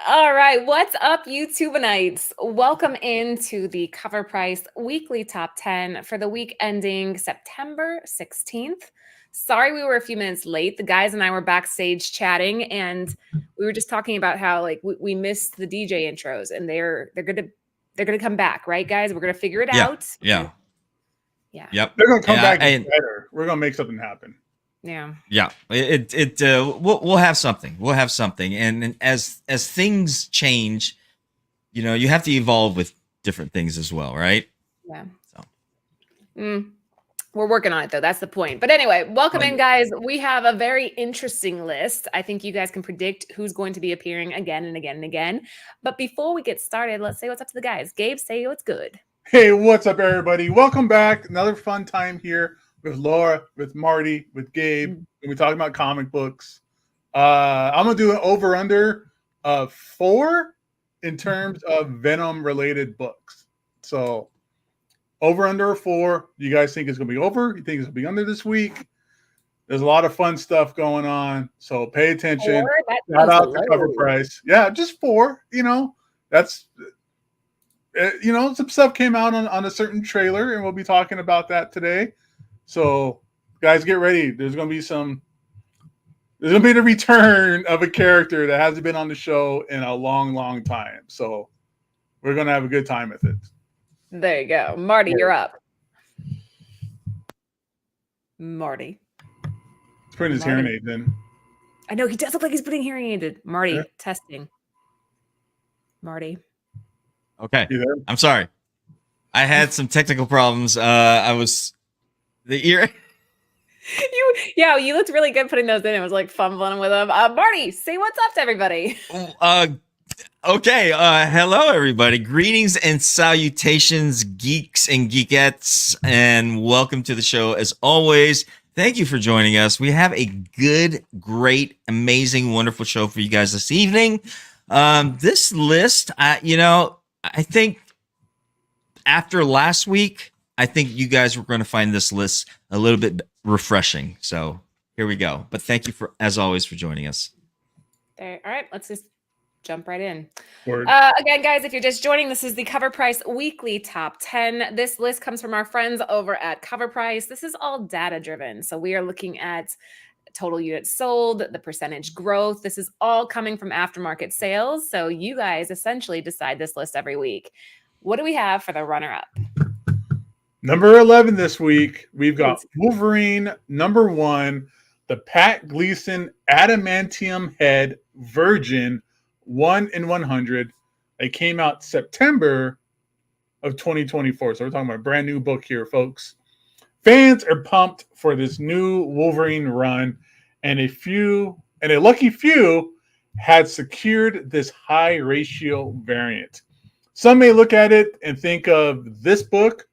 All right, what's up, YouTubeites? Welcome into the Cover Price Weekly Top 10 for the week ending September 16th. Sorry we were a few minutes late. The guys and I were backstage chatting, and we were just talking about how we missed the DJ intros, and they're gonna come back, right, guys? We're gonna figure it Yeah, out. yeah, Yeah, yep, They're gonna come yeah, back and better. We're gonna make something happen. yeah. yeah. We'll have something. We'll have something, and as things change, you have to evolve with different things as well, right? Yeah. So We're working on it, though. That's the point. But anyway, welcome in, Right. guys. We have a very interesting list. I think you guys can predict who's going to be appearing again and again and again. But before we get started, let's say what's up to the guys. Gabe, say what's good. Hey, what's up, everybody? Welcome back. Another fun time here with Laura, with Marty, with Gabe. And we're talking about comic books. I'm gonna do an over under of 4 in terms of Venom related books. So over under 4. You guys think it's gonna be over? You think it's gonna be under this week? There's a lot of fun stuff going on, so pay attention. Shout out to Cover Price. Yeah, just 4. That's some stuff came out on a certain trailer, and we'll be talking about that today. So, guys, get ready. There's gonna be the return of a character that hasn't been on the show in a long, long time. So, we're gonna have a good time with it. There you go. Marty, you're up. Marty. He's putting his hearing aids in. I know he does look like he's putting hearing aided. Marty, Yeah. testing. Marty. okay, You there? I'm sorry. I had some technical problems. I was the ear. You looked really good putting those in. It was like fumbling with them. Marty, say what's up to everybody. Okay, hello everybody. Greetings and salutations, geeks and geekettes, and welcome to the show. As always, thank you for joining us. We have a good, great, amazing, wonderful show for you guys this evening. This list, I think after last week, I think you guys were going to find this list a little bit refreshing. So here we go. But thank you as always, for joining us. All right, let's just jump right in. Word. Again, guys, if you're just joining, this is the Cover Price Weekly Top 10. This list comes from our friends over at Cover Price. This is all data driven. So we are looking at total units sold, the percentage growth. This is all coming from aftermarket sales. So you guys essentially decide this list every week. What do we have for the runner-up? Number 11 this week, we've got Wolverine, number 1, the Pat Gleason Adamantium Head Virgin 1 in 100. It came out September of 2024. So we're talking about a brand new book here, folks. Fans are pumped for this new Wolverine run, and a lucky few had secured this high ratio variant. Some may look at it and think of this book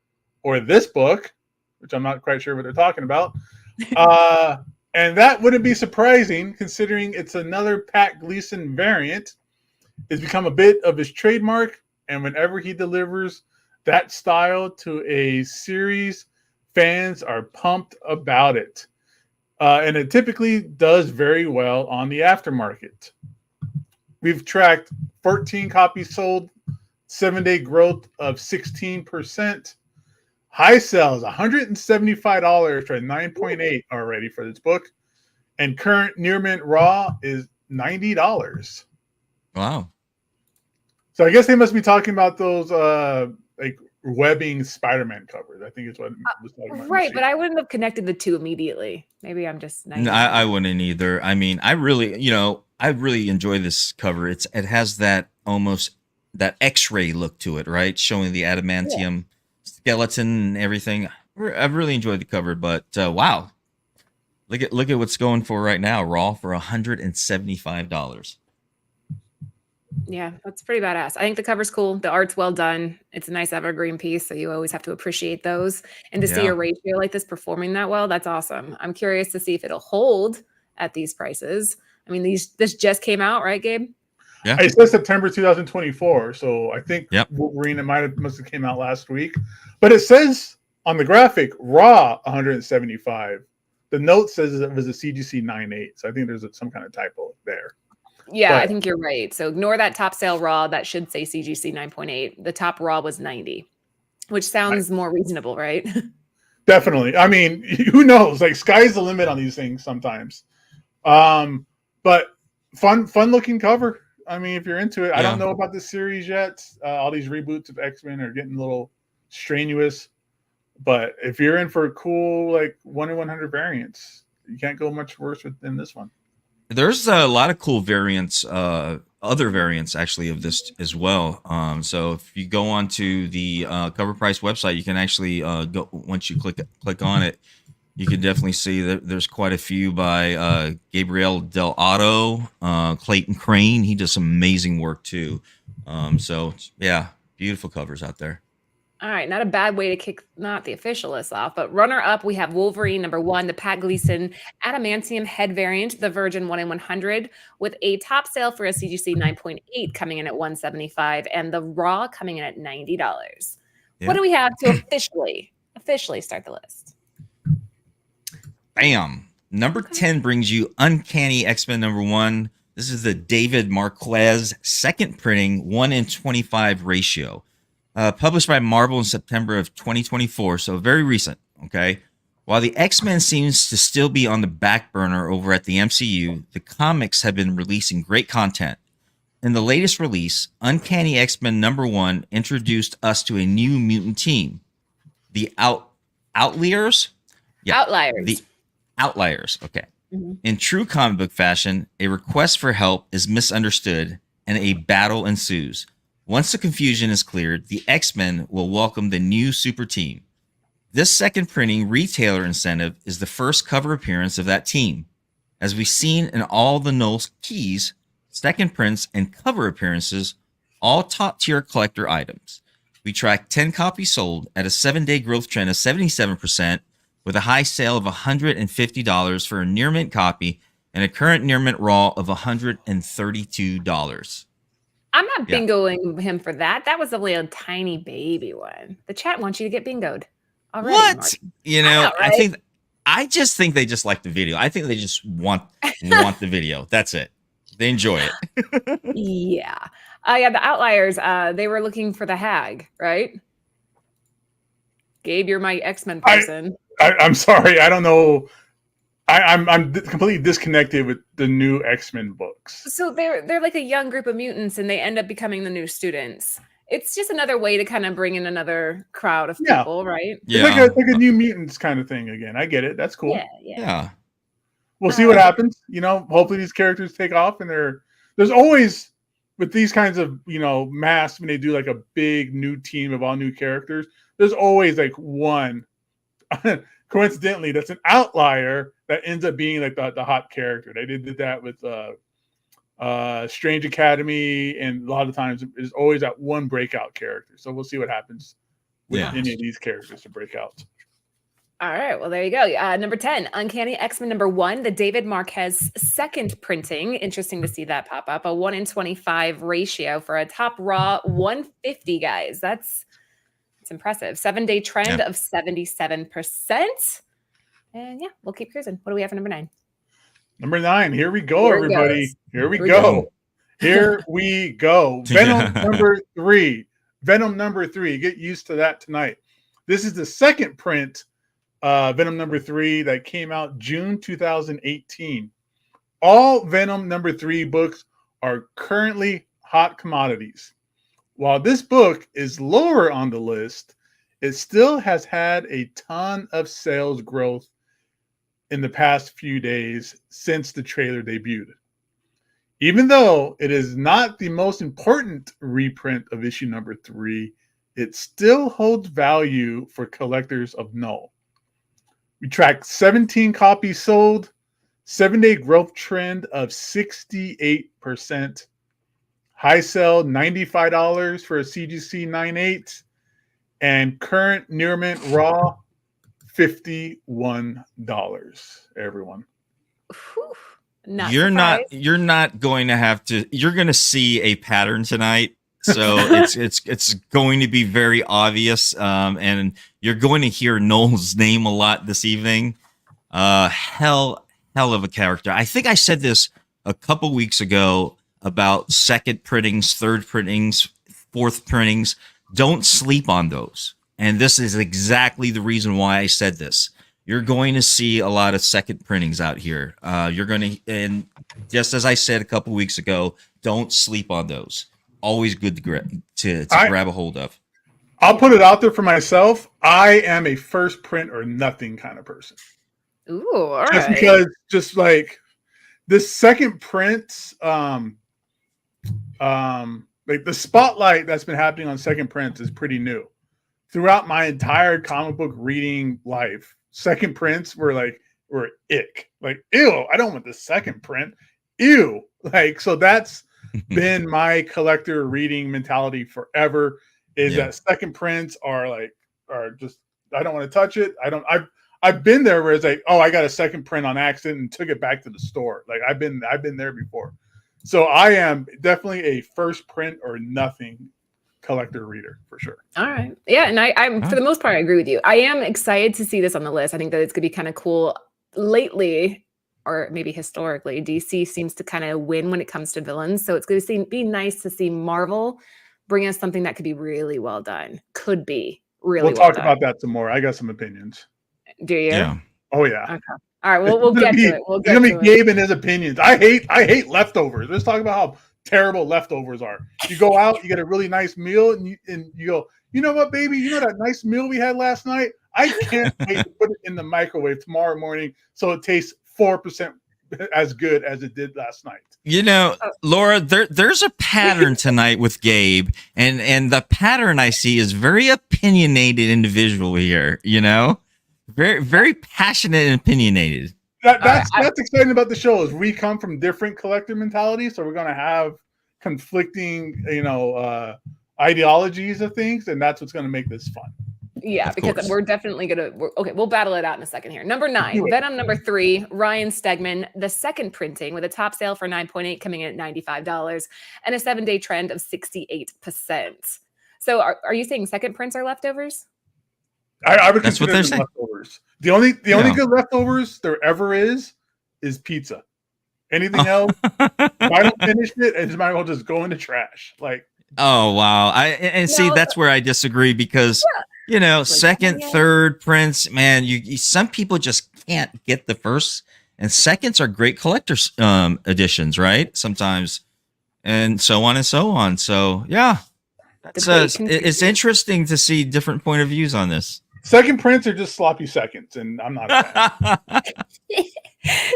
or this book, which I'm not quite sure what they're talking about. And that wouldn't be surprising considering it's another Pat Gleason variant. It's become a bit of his trademark, and whenever he delivers that style to a series, fans are pumped about it. And it typically does very well on the aftermarket. We've tracked 14 copies sold, 7-day growth of 16%. High sales, $175 for 9.8 already for this book. And current near mint raw is $90. Wow. So I guess they must be talking about those webbing Spider-Man covers. I think it's what was talking about. Right, but I wouldn't have connected the two immediately. Maybe I'm just naive. No, I wouldn't either. I mean, I really enjoy this cover. It has that almost that X-ray look to it, right? Showing the adamantium skeleton and everything. I've really enjoyed the cover, but wow. Look at what's going for right now, raw for $175. Yeah, that's pretty badass. I think the cover's cool. The art's well done. It's a nice evergreen piece, so you always have to appreciate those. And to see a ratio like this performing that well, that's awesome. I'm curious to see if it'll hold at these prices. I mean, this just came out, right, Gabe? Yeah, it says September 2024, so I think yep. Wolverine must have came out last week. But it says on the graphic raw 175. The note says it was a CGC 98, so I think there's some kind of typo there. Yeah, I But think you're right. So ignore that top sale raw. That should say CGC 9.8. The top raw was 90, which sounds more reasonable, right? definitely. I mean, who knows? Like, sky's the limit on these things sometimes. But fun looking cover. I mean, if you're into it, I don't know about this series yet. All these reboots of X-Men are getting a little strenuous. But if you're in for a cool, like, 1 in 100 variants, you can't go much worse than this one. There's a lot of cool variants, other variants actually of this as well. So if you go onto the CovrPrice website, you can actually go once you click on it. You can definitely see that there's quite a few by Gabriel Del Otto, Clayton Crane. He does some amazing work too. So yeah, beautiful covers out there. All right, not a bad way to kick not the official list off, but runner up, we have Wolverine #1, the Pat Gleason adamantium head variant, the Virgin 1 in 100, with a top sale for a CGC 9.8 coming in at $175, and the raw coming in at $90. Yeah. What do we have to officially start the list? Bam. Number 10 brings you Uncanny X-Men #1. This is the David Marquez second printing 1 in 25 ratio. Published by Marvel in September of 2024, so very recent, okay? While the X-Men seems to still be on the back burner over at the MCU, the comics have been releasing great content. In the latest release, Uncanny X-Men #1 introduced us to a new mutant team, the Outliers? Yeah, Outliers. The Outliers, okay. Mm-hmm. In true comic book fashion, a request for help is misunderstood and a battle ensues. Once the confusion is cleared, the X-Men will welcome the new super team. This second printing retailer incentive is the first cover appearance of that team. As we've seen in all the Knowles keys, second prints, and cover appearances, all top-tier collector items. We track 10 copies sold at a 7-day growth trend of 77%, with a high sale of $150 for a near mint copy and a current near mint raw of $132. I'm not bingoing him for that. That was only a tiny baby one. The chat wants you to get bingoed. Already, What? Martin. You know, know, right? I just think they just like the video. I think they just want the video. That's it. They enjoy it. Yeah. Yeah, the Outliers, they were looking for the Hag, right? Gabe, you're my X-Men person. I'm sorry. I don't know. I'm completely disconnected with the new X-Men books. So they're like a young group of mutants, and they end up becoming the new students. It's just another way to kind of bring in another crowd of people, right? Yeah. It's like a new mutants kind of thing again. I get it. That's cool. Yeah. We'll see what happens. You know, hopefully these characters take off, and there's always with these kinds of, you know, masks when they do like a big new team of all new characters. There's always like one. Coincidentally, that's an outlier that ends up being like the hot character. They did that with Strange Academy, and a lot of times there's always that one breakout character. So we'll see what happens with any of these characters to break out. All right, well, there you go. Number 10, Uncanny X-Men #1, the David Marquez second printing. Interesting to see that pop up. A 1 in 25 ratio for a top raw 150, guys. That's impressive. 7-day trend of 77%. And yeah, we'll keep cruising. What do we have for number 9? Number 9. Here we go, everybody. Here we go. Here we go. Venom number 3. Venom number 3. Get used to that tonight. This is the second print, Venom number 3, that came out June 2018. All Venom number 3 books are currently hot commodities. While this book is lower on the list, it still has had a ton of sales growth in the past few days since the trailer debuted. Even though it is not the most important reprint of issue number 3, it still holds value for collectors of Null. We track 17 copies sold, 7-day growth trend of 68%. High sell, $95 for a CGC 9.8, and current near mint raw, $51. Everyone, you're not going to have to. You're going to see a pattern tonight, so it's going to be very obvious, and you're going to hear Noel's name a lot this evening. Hell of a character. I think I said this a couple weeks ago. about second printings, third printings, fourth printings. Don't sleep on those. And this is exactly the reason why I said this. You're going to see a lot of second printings out here. You're going to, and just as I said a couple weeks ago, don't sleep on those. Always good to grab a hold of. I'll put it out there for myself. I am a first print or nothing kind of person. Ooh, all just right. Because just like this second prints, like the spotlight that's been happening on second prints is pretty new. Throughout my entire comic book reading life, second prints were ick. Like, ew, I don't want the second print. Ew. Like, so that's been my collector reading mentality forever, is that second prints are just, I don't want to touch it. I've been there where it's like, oh, I got a second print on accident and took it back to the store. Like I've been there before. So I am definitely a first print or nothing collector reader for sure. All right. Yeah. And I'm for the most part, I agree with you. I am excited to see this on the list. I think that it's going to be kind of cool. Lately, or maybe historically, DC seems to kind of win when it comes to villains. So it's going to be nice to see Marvel bring us something that could be really well done. Could be really We'll well talk about that some more. I got some opinions. Do you? Yeah. Oh yeah. Okay. All right. We'll get to it. We'll get to to it. Gabe and his opinions. I hate leftovers. Let's talk about how terrible leftovers are. You go out, you get a really nice meal, and you go, you know what, baby? You know that nice meal we had last night? I can't wait to put it in the microwave tomorrow morning so it tastes 4% as good as it did last night. You know, Laura, there's a pattern tonight with Gabe, and the pattern I see is very opinionated individual here, you know? Very, very passionate and opinionated. That's exciting about the show is we come from different collector mentalities, so we're going to have conflicting, ideologies of things, and that's what's going to make this fun. Yeah, because we're definitely going to. Okay, we'll battle it out in a second here. Number 9, Venom number 3, Ryan Stegman, the second printing with a top sale for 9.8 coming in at $95 and a 7-day trend of 68%. So are you saying second prints are leftovers? I would consider them leftovers. The only good leftovers there ever is pizza. Anything else, if I don't finish it, it might as well just go in the trash. Like, oh wow, see that's where I disagree because second, third prints, man, you some people just can't get the first, and seconds are great collector's editions, right? Sometimes, and so on and so on. So yeah, it's interesting to see different point of views on this. Second prints are just sloppy seconds, and I'm not a fan.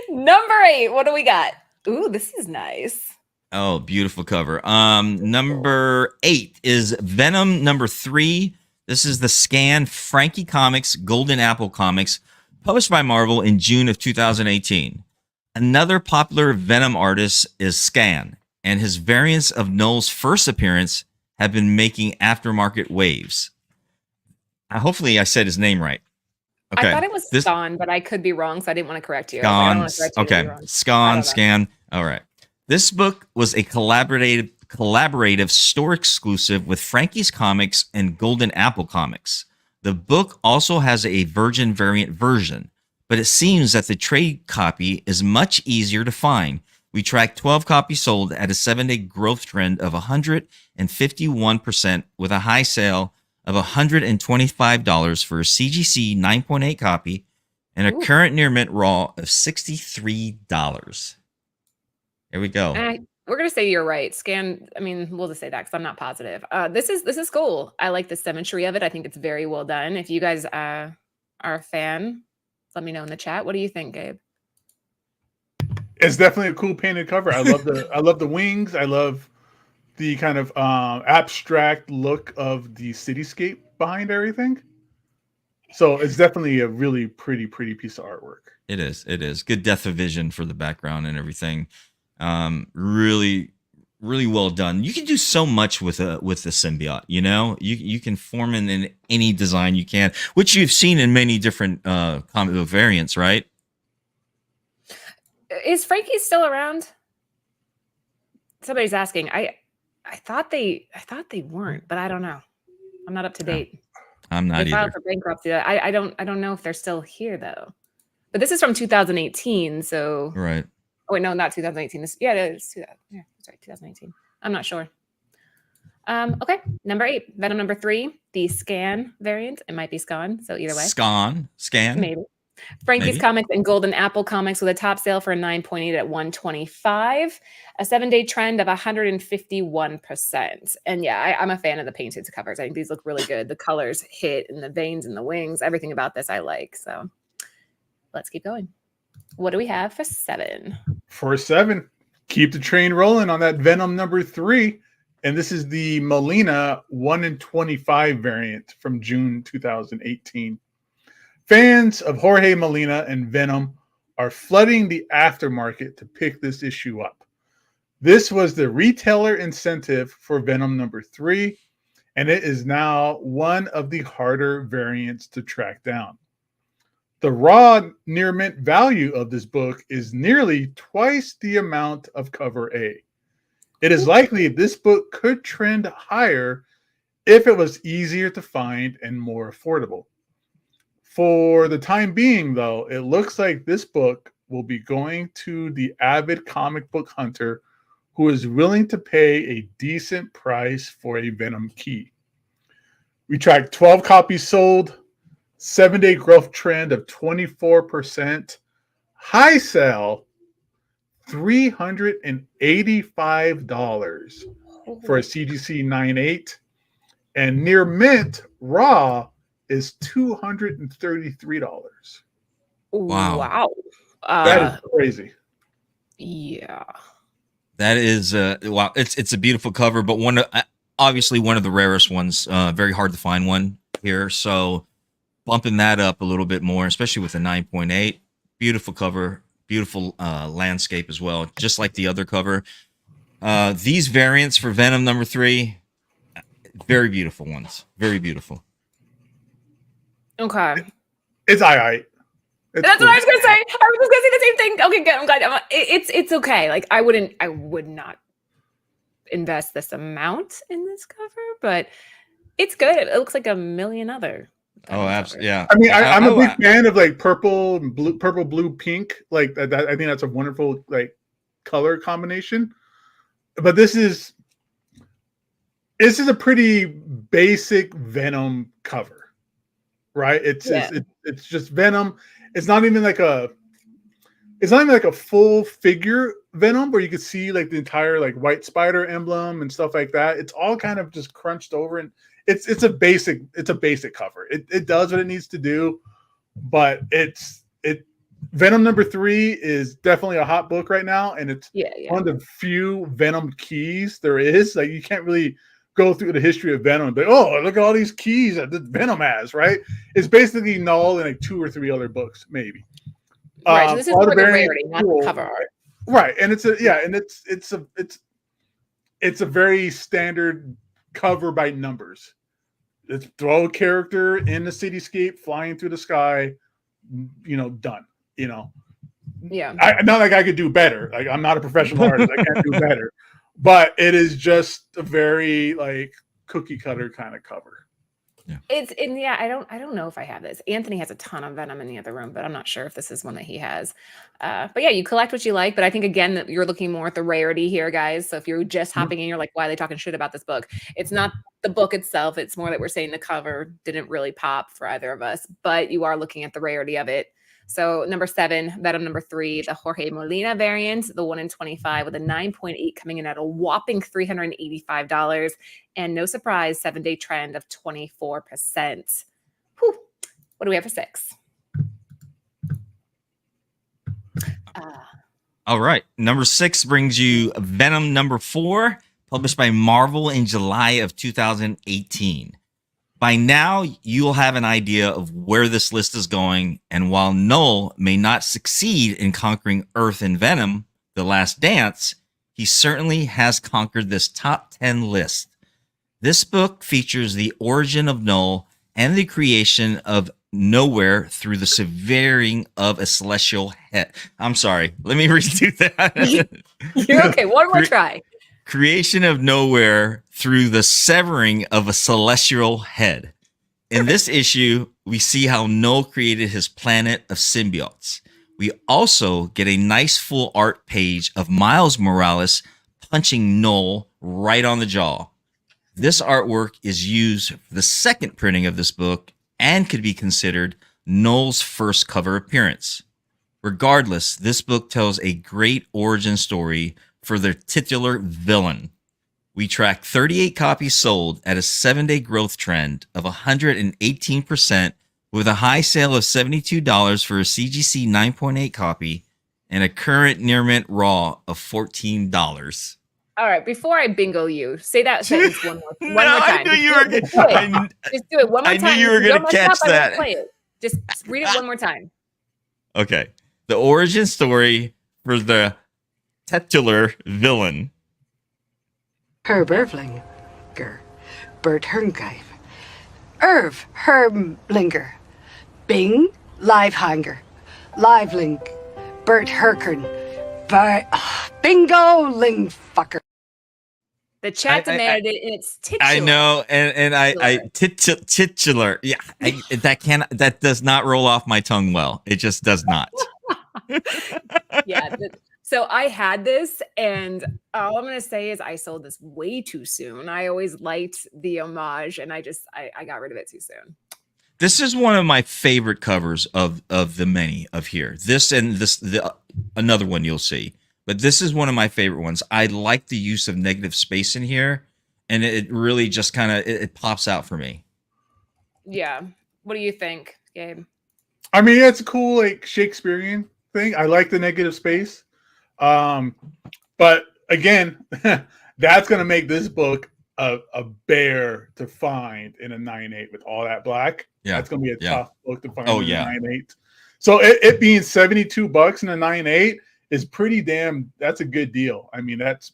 Number 8, what do we got? Ooh, this is nice. Oh, beautiful cover. Number 8 is Venom number 3. This is the Skan Frankie Comics Golden Apple Comics, published by Marvel in June of 2018. Another popular Venom artist is Skan, and his variants of Null's first appearance have been making aftermarket waves. Hopefully I said his name right. Okay. I thought it was Skan, but I could be wrong, so I didn't want to correct you. Skan. All right. This book was a collaborative store exclusive with Frankie's Comics and Golden Apple Comics. The book also has a Virgin variant version, but it seems that the trade copy is much easier to find. We tracked 12 copies sold at a 7-day growth trend of 151% with a high sale of $125 for a CGC 9.8 copy and a current near mint raw of $63. Here we go. We're going to say you're right. Skan, I mean, we'll just say that because I'm not positive. This is cool. I like the symmetry of it. I think it's very well done. If you guys are a fan, let me know in the chat. What do you think, Gabe? It's definitely a cool painted cover. I love the wings. I love the kind of abstract look of the cityscape behind everything. So it's definitely a really pretty piece of artwork. It is. Good depth of vision for the background and everything. Really well done. You can do so much with the symbiote, you can form in any design you can, which you've seen in many different comic book variants, right? Is Frankie still around? Somebody's asking. I thought they weren't, but I don't know. I'm not up to date. I'm not either. They filed for bankruptcy. I don't know if they're still here though. But this is from 2018, so right. Oh, wait, no, not 2018. Yeah, it is 2000. Yeah, that's right, 2018. I'm not sure. Okay, number 8, Venom number 3, the Skan variant. It might be Skan, so either way. Skan. Maybe. Frankie's Maybe. Comics and Golden Apple Comics with a top sale for 9.8 at 125, a 7-day trend of 151%. And yeah, I'm a fan of the painted covers. I think these look really good. The colors hit and the veins and the wings, everything about this I like. So let's keep going. What do we have for 7? For 7, keep the train rolling on that Venom number 3. And this is the Molina 1 in 25 variant from June 2018. Fans of Jorge Molina and Venom are flooding the aftermarket to pick this issue up. This was the retailer incentive for Venom number 3, and it is now one of the harder variants to track down. The raw near mint value of this book is nearly twice the amount of cover A. It is likely this book could trend higher if it was easier to find and more affordable. For the time being, though, it looks like this book will be going to the avid comic book hunter who is willing to pay a decent price for a Venom key. We tracked 12 copies sold, 7-day growth trend of 24%, high sell $385 for a CGC 9.8, and near mint raw is $233. Wow. That is crazy. Yeah. That is wow. It's a beautiful cover, but obviously one of the rarest ones. Very hard to find one here, so bumping that up a little bit more, especially with a 9.8. Beautiful cover, beautiful landscape as well, just like the other cover. These variants for Venom number 3, very beautiful ones. Very beautiful. Okay. It's alright. That's cool. What I was gonna say. I was just gonna say the same thing. Okay, good. I'm glad. It's okay. Like I would not invest this amount in this cover, but it's good. It looks like a million other. Oh, absolutely. Yeah. I mean, I'm a big fan of like purple, blue, pink. Like that. I think that's a wonderful like color combination. But this is a pretty basic Venom cover, right? It's just Venom. It's not even like a full figure Venom where you could see like the entire like white spider emblem and stuff like that. It's all kind of just crunched over, and it's a basic cover. It does what it needs to do, but Venom number 3 is definitely a hot book right now, and it's one of the few Venom keys there is. Like you can't really go through the history of Venom and be, oh, look at all these keys that Venom has, right? It's basically null in like 2 or 3 other books, maybe. Right. So this is more the rarity, not the cover art. Right. And it's a very standard cover by numbers. It's throw a character in the cityscape flying through the sky, done. Yeah. Not like I could do better. Like I'm not a professional artist. I can't do better. But it is just a very like cookie cutter kind of cover. Yeah. I don't know if I have this. Anthony has a ton of Venom in the other room, but I'm not sure if this is one that he has. But yeah, you collect what you like. But I think again that you're looking more at the rarity here, guys. So if you're just hopping in, you're like, why are they talking shit about this book? It's not the book itself. It's more that we're saying the cover didn't really pop for either of us, but you are looking at the rarity of it. So number 7, Venom number 3, the Jorge Molina variant, the 1 in 25 with a 9.8 coming in at a whopping $385. And no surprise, 7-day trend of 24%. Whew. What do we have for 6? All right. Number 6 brings you Venom number 4, published by Marvel in July of 2018. By now, you'll have an idea of where this list is going, and while Null may not succeed in conquering Earth and Venom, The Last Dance, he certainly has conquered this top 10 list. This book features the origin of Null and the creation of Nowhere through the severing of a celestial head. I'm sorry, let me redo that. You're okay, one more try. Creation of Nowhere through the severing of a celestial head. In this issue, we see how Null created his planet of symbiotes. We also get a nice full art page of Miles Morales punching Null right on the jaw. This artwork is used for the second printing of this book and could be considered Null's first cover appearance. Regardless, this book tells a great origin story for their titular villain. We track 38 copies sold at a 7-day growth trend of 118%, with a high sale of $72 for a CGC 9.8 copy and a current near mint raw of $14. All right, before I bingo you, say that sentence one more time. I knew you were going to. Just do it one more time. I knew you were going to catch that. Play it. Just read it one more time. Okay. The origin story for the titular villain. Herb Ervlinger, Bert Herngeif, Irv Hermlinger, Bing Livehanger, Livelink, Bert Herkern, Bingo Lingfucker. The chat demanded it in its titular. I know, and I titular. Yeah, that does not roll off my tongue well. It just does not. Yeah. So I had this, and all I'm going to say is I sold this way too soon. I always liked the homage, and I got rid of it too soon. This is one of my favorite covers of the many of here. This and another one you'll see. But this is one of my favorite ones. I like the use of negative space in here, and it really just kind of it pops out for me. Yeah. What do you think, Gabe? I mean, it's a cool like Shakespearean thing. I like the negative space. But again, that's going to make this book a bear to find in a 9.8 with all that black. Yeah, that's going to be a tough book to find in a 9.8. So it being $72 in a 9.8 is pretty damn. That's a good deal. I mean, that's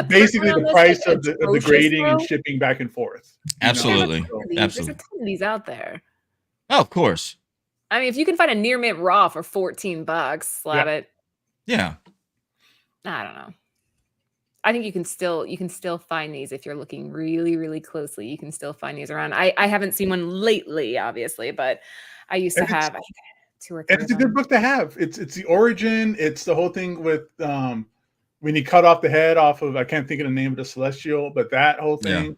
basically the price of the grading and shipping back and forth. Absolutely, absolutely. There's a ton of these out there. Oh, of course. I mean, if you can find a near mint raw for $14, slap it. Yeah. I don't know. I think you can still find these if you're looking really, really closely. You can still find these around. I haven't seen one lately, obviously, but I used to have 2 or 3. And it's a good book to have. It's the origin. It's the whole thing with when he cut off the head off of, I can't think of the name of the Celestial, but that whole thing,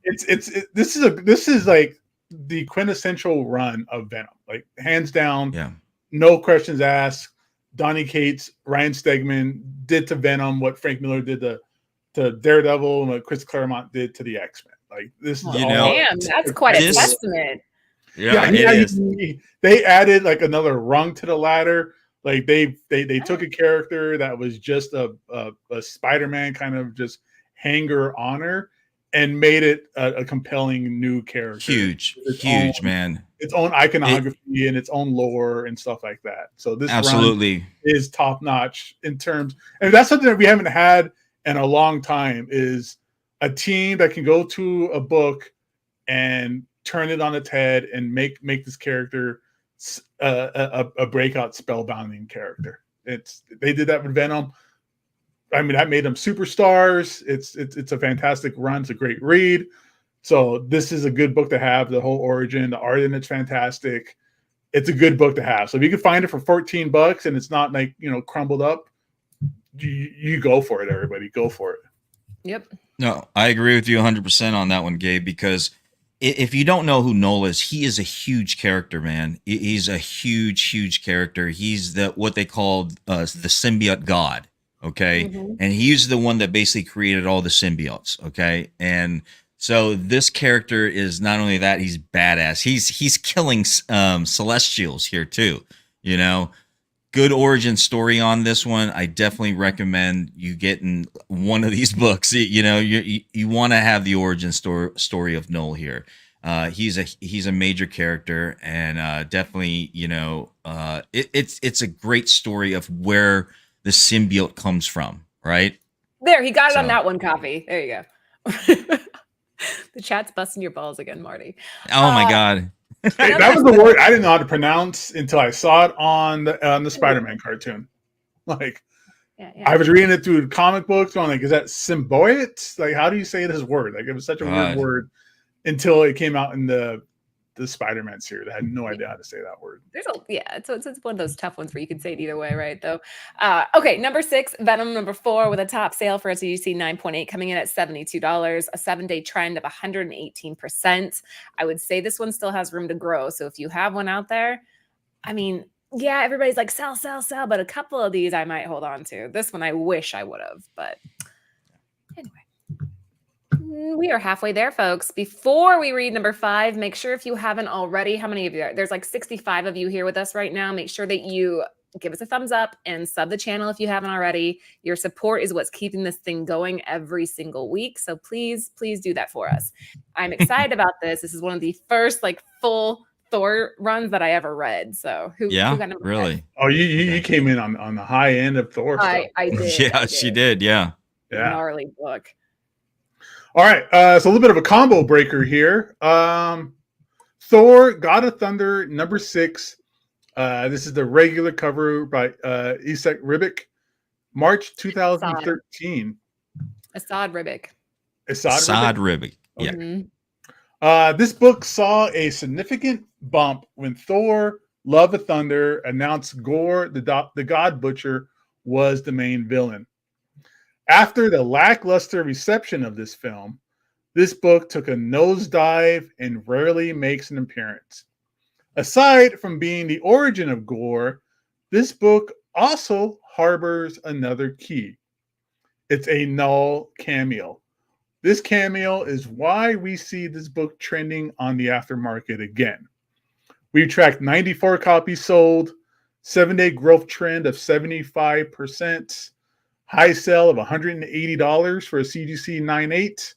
this is like the quintessential run of Venom, like hands down, no questions asked. Donny Cates, Ryan Stegman did to Venom what Frank Miller did to Daredevil and what Chris Claremont did to the X-Men. Like this is damn, that's quite a testament. Yeah, it is. They added like another rung to the ladder. Like they took a character that was just a Spider-Man kind of just hanger honor and made it a compelling new character. Huge, man. Its own iconography and its own lore and stuff like that. So this absolutely run is top notch in terms, and that's something that we haven't had in a long time. Is a team that can go to a book and turn it on its head and make this character a breakout spellbinding character. They did that with Venom. I mean, that made them superstars. It's a fantastic run. It's a great read. So this is a good book to have. The whole origin, the art in it's fantastic. It's a good book to have. So if you can find it for $14 and it's not like, crumbled up, you go for it, everybody. Go for it. Yep. No, I agree with you 100% on that one, Gabe, because if you don't know who Null is, he is a huge character, man. He's a huge character. He's what they called the symbiote god, okay? Mm-hmm. And he's the one that basically created all the symbiotes, okay? And so this character is not only that, he's badass. He's killing Celestials here too, Good origin story on this one. I definitely recommend you getting one of these books. You want to have the origin story of Null here. He's a major character, and definitely it's a great story of where the symbiote comes from. Right there, he got it on that one copy. There you go. The chat's busting your balls again, Marty. Oh my god. Hey, that was the word I didn't know how to pronounce until I saw it on the Spider-Man cartoon. Like, I was reading it through comic books, going like, "Is that symbiote? Like, how do you say this word?" Like, it was such a weird word until it came out in the the Spider-Man series. I had no idea how to say that word. It's one of those tough ones where you can say it either way, right? Though. Okay, number 6, Venom number 4 with a top sale for a CGC 9.8 coming in at $72, a 7-day trend of 118%. I would say this one still has room to grow. So if you have one out there, I mean, yeah, everybody's like sell, but a couple of these I might hold on to. This one I wish I would have, but anyway. We are halfway there, folks. Before we read number 5, make sure if you haven't already, how many of you are? There's like 65 of you here with us right now. Make sure that you give us a thumbs up and sub the channel if you haven't already. Your support is what's keeping this thing going every single week. So please do that for us. I'm excited about this. This is one of the first like full Thor runs that I ever read. So who got number really? 5? Oh, you came in on the high end of Thor stuff. I did. Yeah, she did. Yeah. Gnarly book. All right, so a little bit of a combo breaker here. Thor God of Thunder number 6. This is the regular cover by Isaac Ribic, March 2013. Assad Ribic. Assad Ribic. Yeah. Mm-hmm. This book saw a significant bump when Thor Love of Thunder announced Gore the God Butcher was the main villain. After the lackluster reception of this film, this book took a nosedive and rarely makes an appearance. Aside from being the origin of Gore, this book also harbors another key. It's a null cameo. This cameo is why we see this book trending on the aftermarket again. We've tracked 94 copies sold, 7-day growth trend of 75%, high sale of $180 for a CGC 9.8,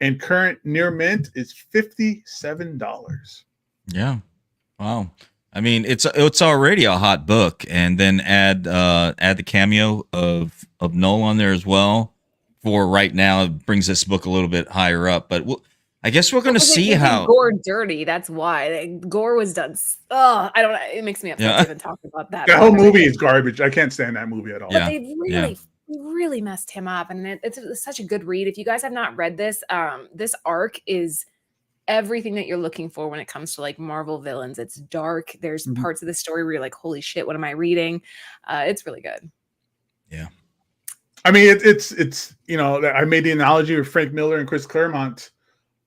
and current near mint is $57. Yeah. Wow. I mean, it's already a hot book, and then add the cameo of Null on there as well. For right now, it brings this book a little bit higher up. But I guess we're going to see how Gore dirty. That's why Gore was done. Oh, I don't know. It makes me upset to even talk about that. The whole movie is garbage. I can't stand that movie at all. But they really messed him up, and it's such a good read. If you guys have not read this, this arc is everything that you're looking for when it comes to like Marvel villains. It's dark. There's parts of the story where you're like, holy shit, what am I reading? It's really good. Yeah. I mean, it's you know, I made the analogy with Frank Miller and Chris Claremont.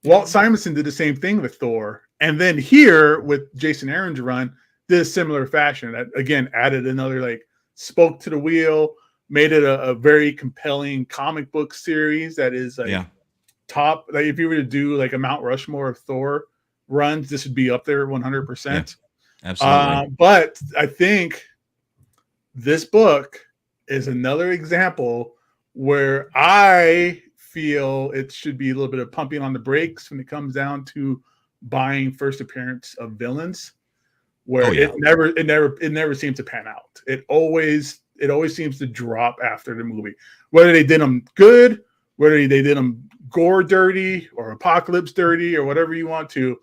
Walt Simonson did the same thing with Thor. And then here with Jason Aaron's run, did a similar fashion. That again added another like spoke to the wheel, made it a very compelling comic book series that is like top. Like if you were to do like a Mount Rushmore of Thor runs, this would be up there 100%. Yeah, absolutely. But I think this book is another example where I feel it should be a little bit of pumping on the brakes when it comes down to buying first appearance of villains, where it never seems to pan out. It always seems to drop after the movie, whether they did them good, whether they did them Gore dirty or Apocalypse dirty or whatever you want to.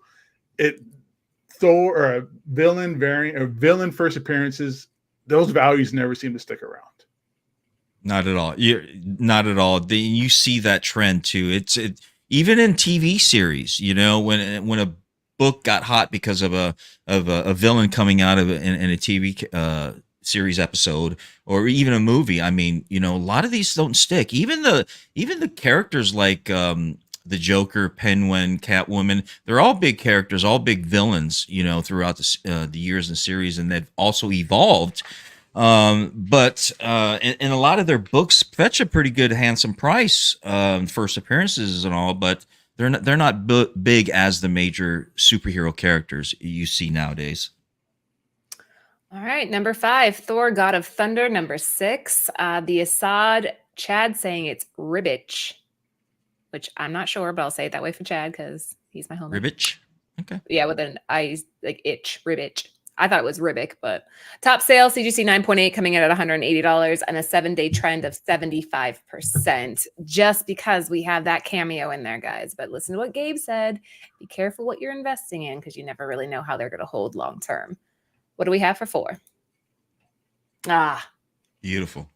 Thor or a villain variant or villain first appearances, those values never seem to stick around. Not at all. Not at all. You see that trend too. It's even in TV series. You know, when a book got hot because of a villain coming out of it in a TV series episode or even a movie. I mean, you know, a lot of these don't stick. Even the characters like the Joker, Penguin, Catwoman, they're all big characters, all big villains. You know, throughout the years and series, and they've also evolved. But in a lot of their books fetch a pretty good handsome price, first appearances and all, but they're not big as the major superhero characters you see nowadays. All right, number 5, Thor God of Thunder, number 6. The Assad, Chad saying it's Ribbich, which I'm not sure, but I'll say it that way for Chad because he's my homie. Ribbich? Okay. Yeah, with an I like itch, Ribbich. I thought it was Ribic, but top sale, CGC 9.8 coming in at $180 and a 7-day trend of 75%, just because we have that cameo in there, guys. But listen to what Gabe said. Be careful what you're investing in because you never really know how they're going to hold long term. What do we have for 4? Beautiful.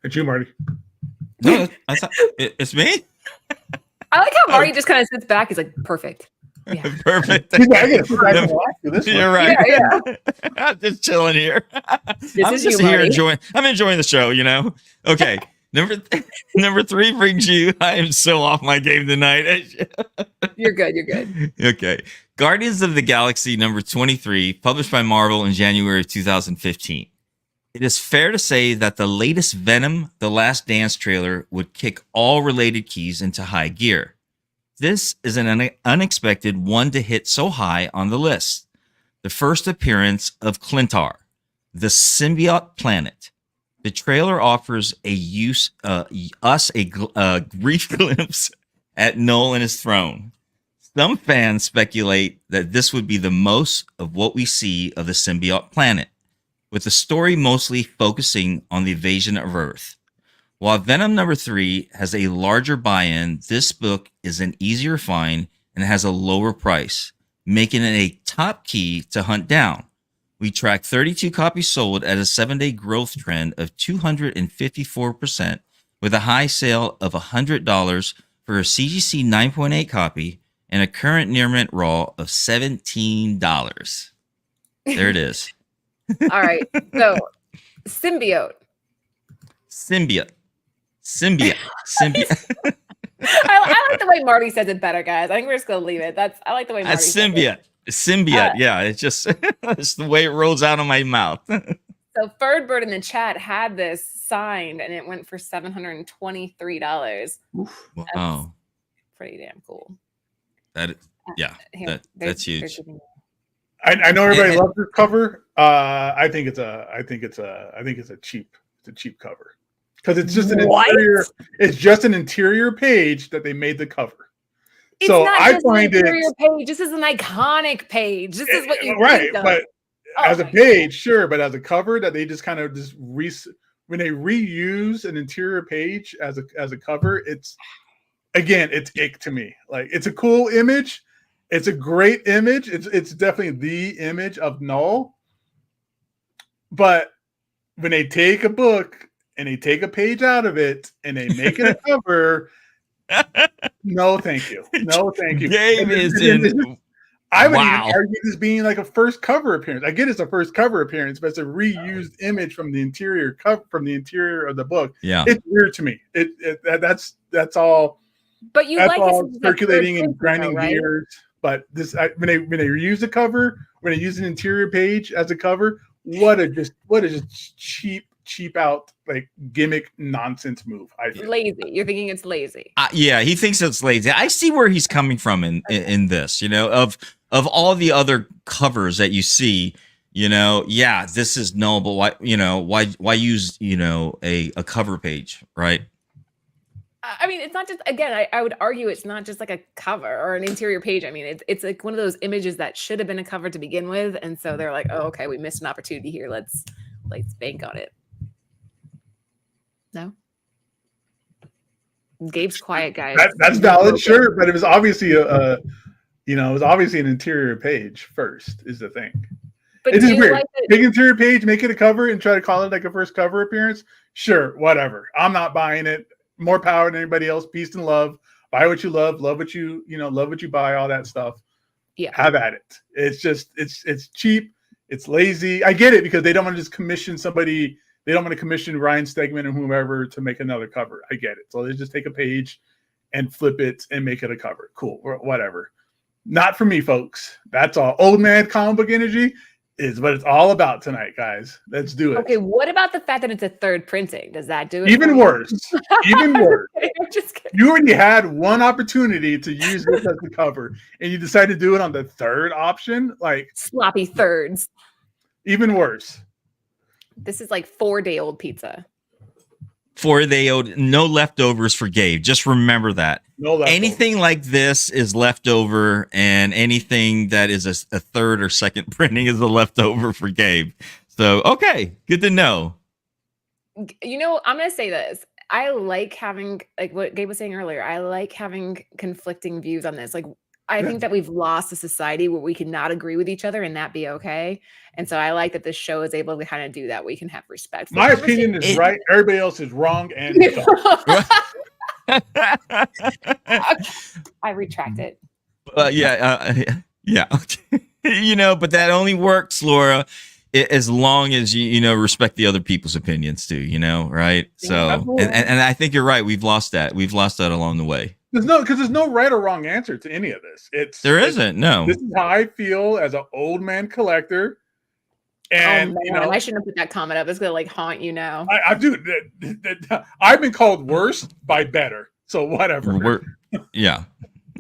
It's you, Marty. No, I thought it's me. I like how Marty just kind of sits back. He's like, perfect. Yeah. Perfect. He's like, I gotta sit back and watch this You're one. right. Yeah, I'm just chilling here. I'm is just you, here Marty. enjoying. I'm enjoying the show. Okay. Number 3 brings you. I am so off my game tonight. You're good. You're good. Okay. Guardians of the Galaxy number 23, published by Marvel in January of 2015. It is fair to say that the latest Venom: The Last Dance trailer would kick all related keys into high gear. This is an unexpected one to hit so high on the list. The first appearance of Clintar, the symbiote planet. The trailer offers us a brief glimpse at Null and his throne. Some fans speculate that this would be the most of what we see of the symbiote planet, with the story mostly focusing on the invasion of Earth. While Venom number 3 has a larger buy-in, this book is an easier find and has a lower price, making it a top key to hunt down. We track 32 copies sold at a 7-day growth trend of 254%, with a high sale of $100 for a CGC 9.8 copy and a current near mint raw of $17. There it is. All right. So, symbiote. Symbiote. I like the way Marty says it better, guys. I think we're just gonna leave it. I like the way Marty says it. Symbiote. Yeah, it's just it's the way it rolls out of my mouth. So Ferd Bird in the chat had this signed and it went for $723. Wow. Pretty damn cool. That's huge. I know everybody loves this cover. I think it's a cheap cover because it's just an interior. It's just an interior page that they made the cover. It's so not I just find an interior page. This is an iconic page. This is what you right, think of. but as a page, sure, but as a cover that they just kind of just when they reuse an interior page as a cover, it's ick to me. Like, it's a cool image. It's a great image. It's definitely the image of Null. But when they take a book and they take a page out of it and they make it a cover, no, thank you. No, thank you. Game is in. I would even argue this being like a first cover appearance. I get it's a first cover appearance, but it's a reused image from the interior of the book. Yeah, it's weird to me. That's all. But you that's like all this circulating and grinding right? gears. But this, when they reuse the cover, when they use an interior page as a cover, what a just cheap out like gimmick nonsense move. I feel. Lazy. You're thinking it's lazy. Yeah, he thinks it's lazy. I see where he's coming from in this. Of all the other covers that you see, this is Null, but why use a cover page, right? I mean, it's not just, again, I would argue it's not just like a cover or an interior page. I mean, it's like one of those images that should have been a cover to begin with. And so they're like, oh, okay, we missed an opportunity here. Let's bank on it. No? Gabe's quiet, guys. That's valid, sure, but it was obviously it was obviously an interior page first, is the thing. But it's just weird. Big interior page, make it a cover and try to call it like a first cover appearance. Sure, whatever. I'm not buying it. More power than anybody else. Peace and love. Buy what you love what you love what you buy, all that stuff. Yeah. Have at it. It's just it's cheap, it's lazy. I get it because they don't want to just commission somebody, they don't want to commission Ryan Stegman and whomever to make another cover. I get it. So they just take a page and flip it and make it a cover. Cool. Or whatever. Not for me, folks. That's all. Old man comic book energy is what it's all about tonight, guys. Let's do it. Okay, what about the fact that it's a third printing? Does that do it? Even worse. Even worse. I'm just kidding. You already had one opportunity to use this as the cover, and you decided to do it on the third option? Like, sloppy thirds. Even worse. This is like 4-day-old pizza. 4-day-old, no leftovers for Gabe. Just remember that. No leftovers. Anything like this is leftover, and anything that is a third or second printing is a leftover for Gabe. So, okay, good to know. I'm going to say this. I like having, like what Gabe was saying earlier, I like having conflicting views on this. Like, I think that we've lost a society where we can not agree with each other and that be okay. And so I like that this show is able to kind of do that. We can have respect. My opinion is right. Everybody else is wrong. And I retract it. Yeah. Okay. But that only works, Laura, as long as you respect the other people's opinions too. Right? So, and I think you're right. We've lost that along the way. There's no right or wrong answer to any of this. There isn't. No. This is how I feel as an old man collector. And I shouldn't have put that comment up. It's gonna haunt you now. I do. I've been called worse by better. So whatever. Yeah.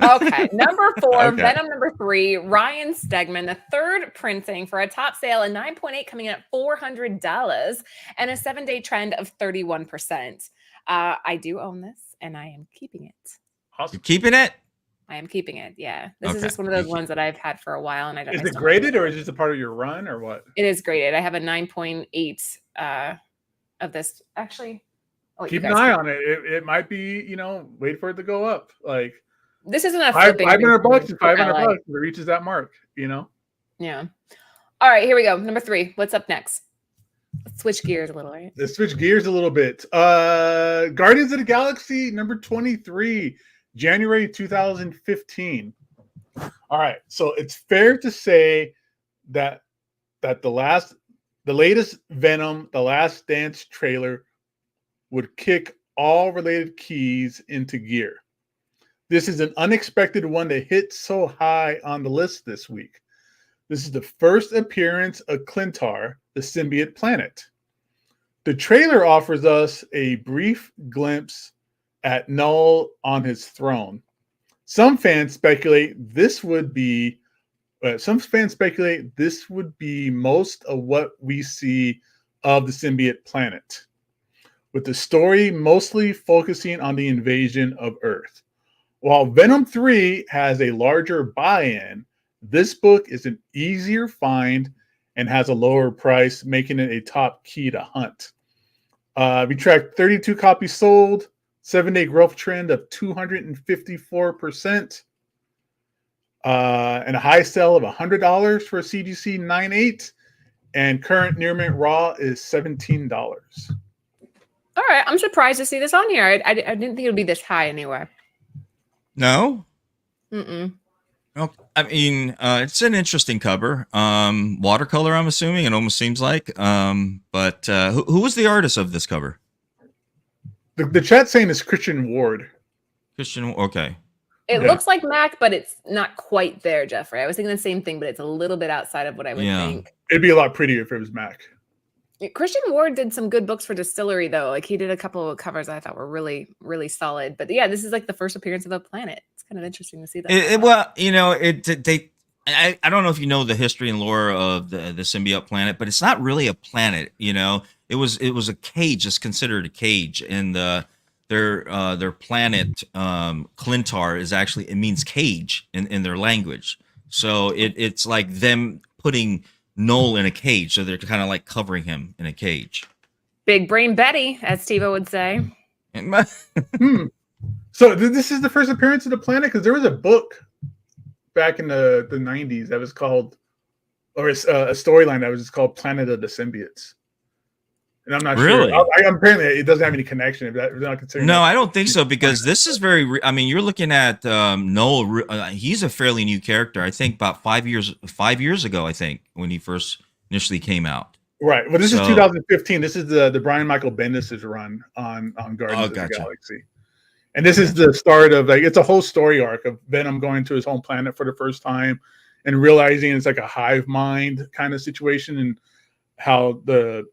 Okay, number 4, Okay. Venom number 3, Ryan Stegman, the third printing for a top sale, a 9.8 coming in at $400 and a 7-day trend of 31%. I do own this and I am keeping it. Awesome. You're keeping it? I am keeping it. Yeah. This is just one of those ones that I've had for a while and I don't Is it graded or is it a part of your run or what? It is graded. I have a 9.8 of this. Actually, keep an eye on it. It might be, wait for it to go up. This isn't a flipping. $500 is $500 if it reaches that mark, Yeah. All right, here we go. Number 3. What's up next? Let's switch gears a little, right? Let's switch gears a little bit. Guardians of the Galaxy number 23, January 2015. All right, so it's fair to say that the latest Venom, The Last Dance trailer would kick all related keys into gear. This is an unexpected one that hit so high on the list this week. This is the first appearance of Clintar, the symbiote planet. The trailer offers us a brief glimpse at Null on his throne. Some fans speculate this would be most of what we see of the symbiote planet, with the story mostly focusing on the invasion of Earth. While Venom 3 has a larger buy-in, this book is an easier find and has a lower price, making it a top key to hunt. We tracked 32 copies sold, 7-day growth trend of 254%, and a high sell of $100 for a CGC 9.8, and current near mint raw is $17. All right, I'm surprised to see this on here. I didn't think it would be this high anywhere. No? Mm-mm. Well, I mean, it's an interesting cover. Watercolor, I'm assuming. It almost seems like. But who was the artist of this cover? The chat saying is Christian Ward. Okay. It looks like Mac, but it's not quite there, Jeffrey. I was thinking the same thing, but it's a little bit outside of what I would think. It'd be a lot prettier if it was Mac. Christian Ward did some good books for Distillery, though. He did a couple of covers I thought were really, really solid. But yeah, this is the first appearance of a planet. It's kind of interesting to see that. I don't know if you know the history and lore of the symbiote planet, but it's not really a planet. It was a cage. It's considered a cage, and their planet Clintar is actually, it means cage in their language. So it's like them putting Null in a cage, so they're kind of like covering him in a cage. Big brain Betty, as Steve-O would say. So this is the first appearance of the planet, because there was a book back in the 90s that was called, or a storyline that was just called Planet of the Symbiotes. And I'm not really sure. Apparently, it doesn't have any connection. If they're not considering. No, I don't think so, because this is very. I mean, you're looking at Null. He's a fairly new character. I think about 5 years ago. I think when he first initially came out. Right. Well, this is 2015. This is the Brian Michael Bendis' run on Guardians of the Galaxy, and this is the start of it's a whole story arc of Venom going to his home planet for the first time and realizing it's like a hive mind kind of situation, and how the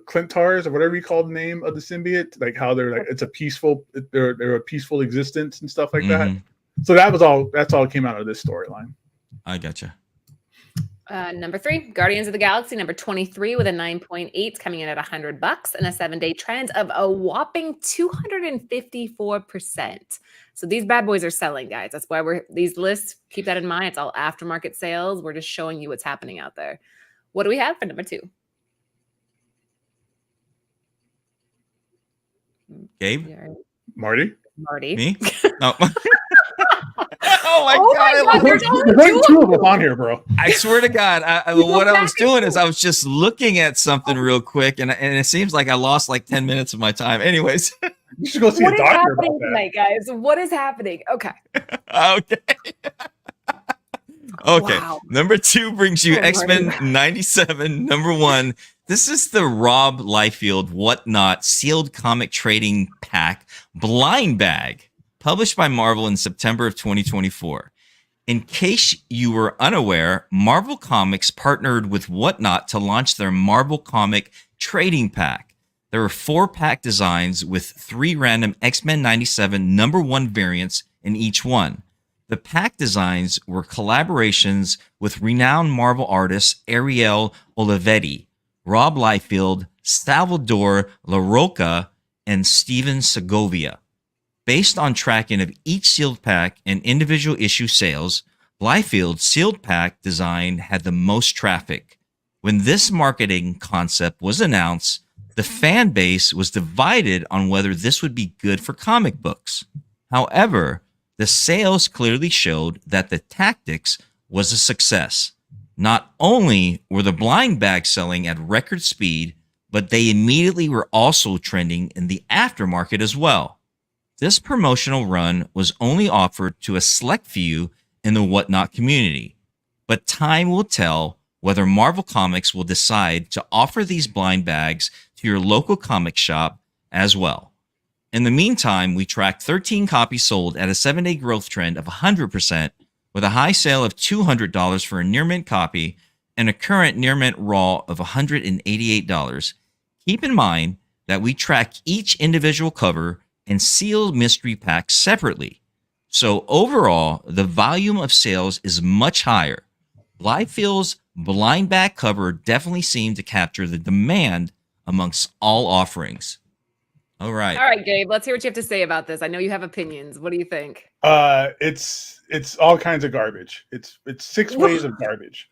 Clintars, or whatever you call the name of the symbiote, how they're it's a peaceful, they're a peaceful existence and stuff like that. So that's all came out of this storyline. I gotcha. Number 3, Guardians of the Galaxy number 23 with a 9.8 coming in at $100 and a 7-day trend of a whopping 254%. So these bad boys are selling, guys. That's why these lists, keep that in mind. It's all aftermarket sales. We're just showing you what's happening out there. What do we have for number 2? Gabe? Marty? Me? Oh. Oh my God! There's only 2 of us on here, bro. I swear to God, what I was doing is I was just looking at something real quick, and it seems like I lost like 10 minutes of my time. Anyways, You should go see What a is doctor about happening that. tonight, guys? What is happening? Okay. Okay. Okay. Wow. Number 2 brings you Oh, X-Men Marty. 97. Number 1, this is the Rob Liefeld Whatnot sealed comic trading pack blind bag, published by Marvel in September of 2024. In case you were unaware, Marvel Comics partnered with Whatnot to launch their Marvel Comic trading pack. There were 4 pack designs with 3 random X-Men 97 number 1 variants in each one. The pack designs were collaborations with renowned Marvel artists Ariel Olivetti, Rob Liefeld, Salvador LaRocca, and Steven Segovia. Based on tracking of each sealed pack and individual issue sales, Liefeld's sealed pack design had the most traffic. When this marketing concept was announced, the fan base was divided on whether this would be good for comic books. However, the sales clearly showed that the tactics was a success. Not only were the blind bags selling at record speed, but they immediately were also trending in the aftermarket as well. This promotional run was only offered to a select few in the Whatnot community, but time will tell whether Marvel Comics will decide to offer these blind bags to your local comic shop as well. In the meantime, we tracked 13 copies sold at a 7-day growth trend of 100%, with a high sale of $200 for a near mint copy and a current near mint raw of $188. Keep in mind that we track each individual cover and sealed mystery packs separately. So overall, the volume of sales is much higher. Liefeld's blind bag cover definitely seemed to capture the demand amongst all offerings. All right. All right, Gabe, let's hear what you have to say about this. I know you have opinions. What do you think? It's all kinds of garbage. It's 6 ways of garbage.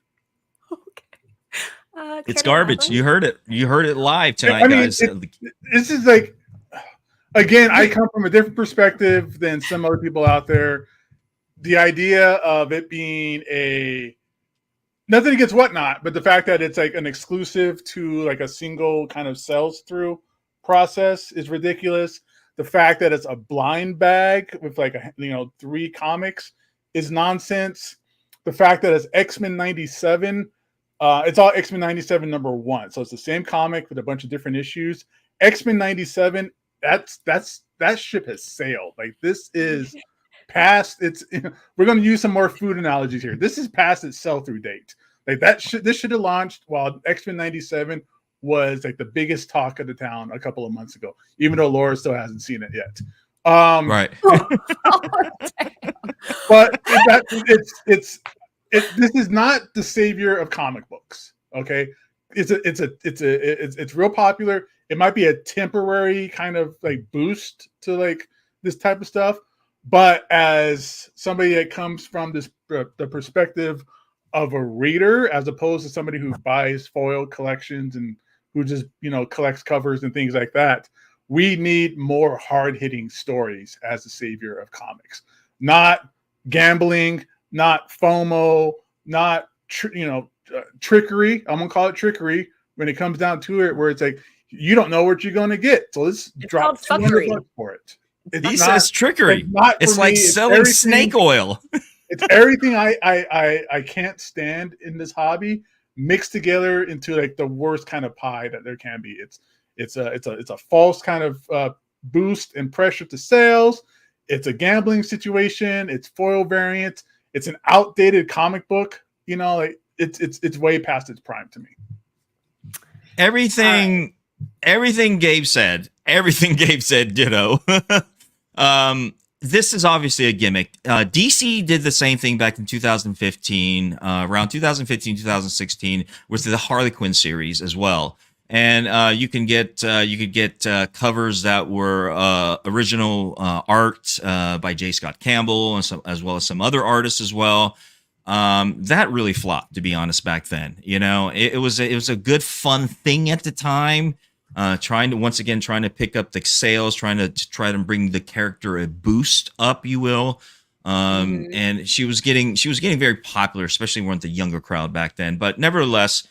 Okay. It's care to garbage. elaborate? You heard it. You heard it live tonight, I mean, guys. this is like, again, I come from a different perspective than some other people out there. The idea of it being nothing against Whatnot, but the fact that it's like an exclusive to like a single kind of sells through process is ridiculous. The fact that it's a blind bag with like 3 comics is nonsense. The fact that it's X-Men 97, it's all X-Men 97 number 1, so it's the same comic with a bunch of different issues. X-Men 97, that ship has sailed. Like, this is past its. We're going to use some more food analogies here. This is past its sell-through date. Like, this should have launched while X-Men 97 was like the biggest talk of the town a couple of months ago, even though Laura still hasn't seen it yet. Right. But this is not the savior of comic books. Okay, it's real popular. It might be a temporary kind of like boost to like this type of stuff, but as somebody that comes from the perspective of a reader, as opposed to somebody who buys foil collections and who just collects covers and things like that, we need more hard-hitting stories as the savior of comics. Not gambling, not FOMO, not trickery. I'm gonna call it trickery when it comes down to it, where it's like you don't know what you're gonna get, so let's drop $200 for it. He says trickery. It's like selling snake oil. It's everything I can't stand in this hobby mixed together into like the worst kind of pie that there can be. It's a false kind of boost and pressure to sales. It's a gambling situation. It's foil variant. It's an outdated comic book. It's way past its prime to me. Everything Gabe said. Ditto. This is obviously a gimmick. DC did the same thing back in 2015, around 2015, 2016, with the Harley Quinn series as well. And you could get covers that were original art by J. Scott Campbell, and as well as some other artists as well. That really flopped, to be honest, back then. It was a good fun thing at the time. Trying to pick up the sales, trying to bring the character a boost up, you will. And she was getting very popular, especially with the younger crowd back then. But nevertheless,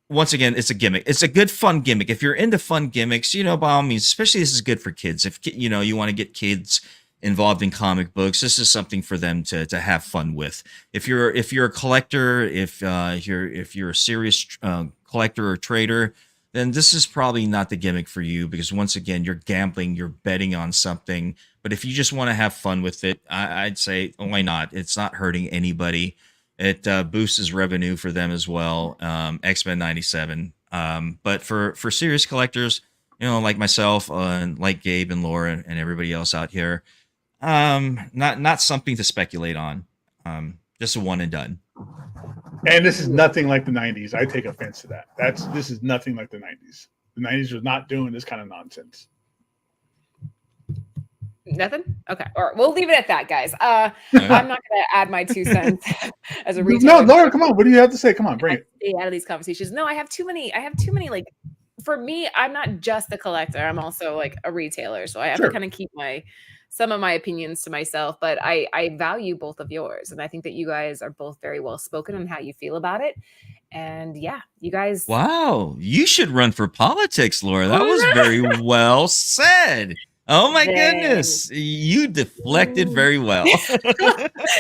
once again, it's a gimmick. It's a good, fun gimmick. If you're into fun gimmicks, by all means, especially this is good for kids. If you want to get kids involved in comic books, this is something for them to have fun with. If you're a collector, if you're a serious collector or trader, then this is probably not the gimmick for you, because once again, you're gambling, you're betting on something. But if you just want to have fun with it, I'd say, why not? It's not hurting anybody. It boosts revenue for them as well. X-Men 97. But for serious collectors, like myself, and like Gabe and Laura and everybody else out here, not something to speculate on. Just a one and done. And this is nothing like the 90s. I take offense to that. This is nothing like the 90s. The 90s was not doing this kind of nonsense. Nothing? Okay. Or we'll leave it at that, guys. I'm not going to add my 2 cents as a retailer. No, Laura, come on. What do you have to say? Come on, bring it. Stay out of these conversations. No, I have too many, like, for me, I'm not just a collector. I'm also like a retailer. So I have to kind of keep some of my opinions to myself, but I value both of yours. And I think that you guys are both very well spoken on how you feel about it. And yeah, you guys. Wow. You should run for politics, Laura. That was very well said. Oh my goodness. You deflected very well.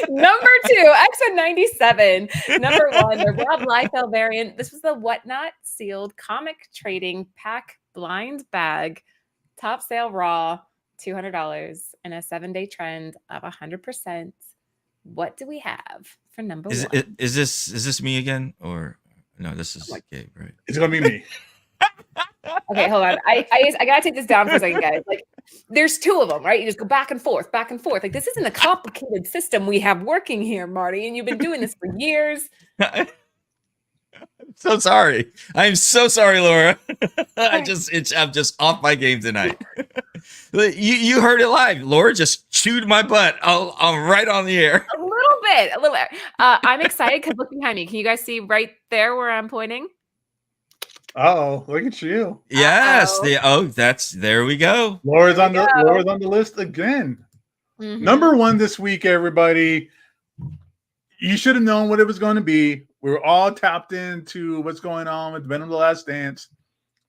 Number 2, X-Men 97. Number 1, the Rob Liefeld variant. This was the Whatnot sealed comic trading pack blind bag. Top sale raw, $200, and a 7-day trend of 100%. What do we have for number 1? Is this me again? Or no, this is Gabe, right? It's going to be me. Okay, hold on. I gotta take this down for a second, guys. Like, there's 2 of them, right? You just go back and forth, back and forth. Like, this isn't a complicated system we have working here, Marty, and you've been doing this for years. I'm so sorry. I'm so sorry, Laura. I'm just off my game tonight. You heard it live. Laura just chewed my butt. I'm right on the air. A little bit. I'm excited because look behind me. Can you guys see right there where I'm pointing? Oh, look at you. Yes. There we go. Laura's on the list again. Mm-hmm. Number 1 this week, everybody. You should have known what it was going to be. We were all tapped into what's going on with Venom: The Last Dance.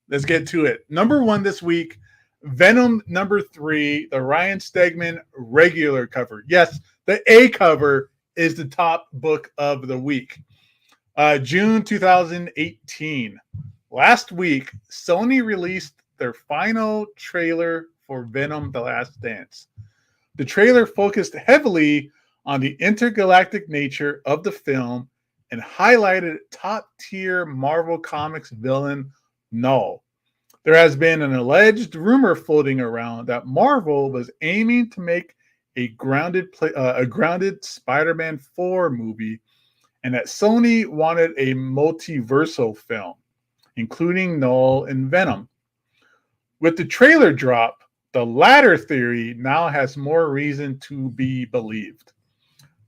Let's get to it. Number 1 this week, Venom number 3, the Ryan Stegman regular cover. Yes, the A cover is the top book of the week. June 2018. Last week, Sony released their final trailer for Venom: The Last Dance. The trailer focused heavily on the intergalactic nature of the film and highlighted top-tier Marvel Comics villain Null. There has been an alleged rumor floating around that Marvel was aiming to make a grounded Spider-Man 4 movie, and that Sony wanted a multiversal film, including Null and Venom. With the trailer drop, the latter theory now has more reason to be believed.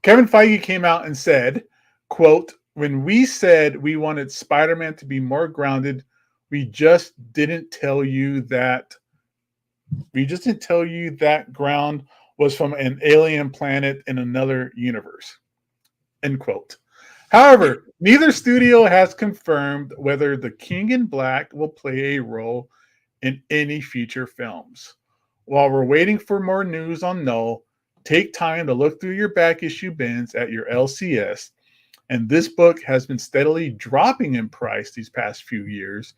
Kevin Feige came out and said, quote, "When we said we wanted Spider-Man to be more grounded, we just didn't tell you that ground was from an alien planet in another universe." End quote. However, neither studio has confirmed whether the King in Black will play a role in any future films. While we're waiting for more news on Null, take time to look through your back issue bins at your LCS. And this book has been steadily dropping in price these past few years.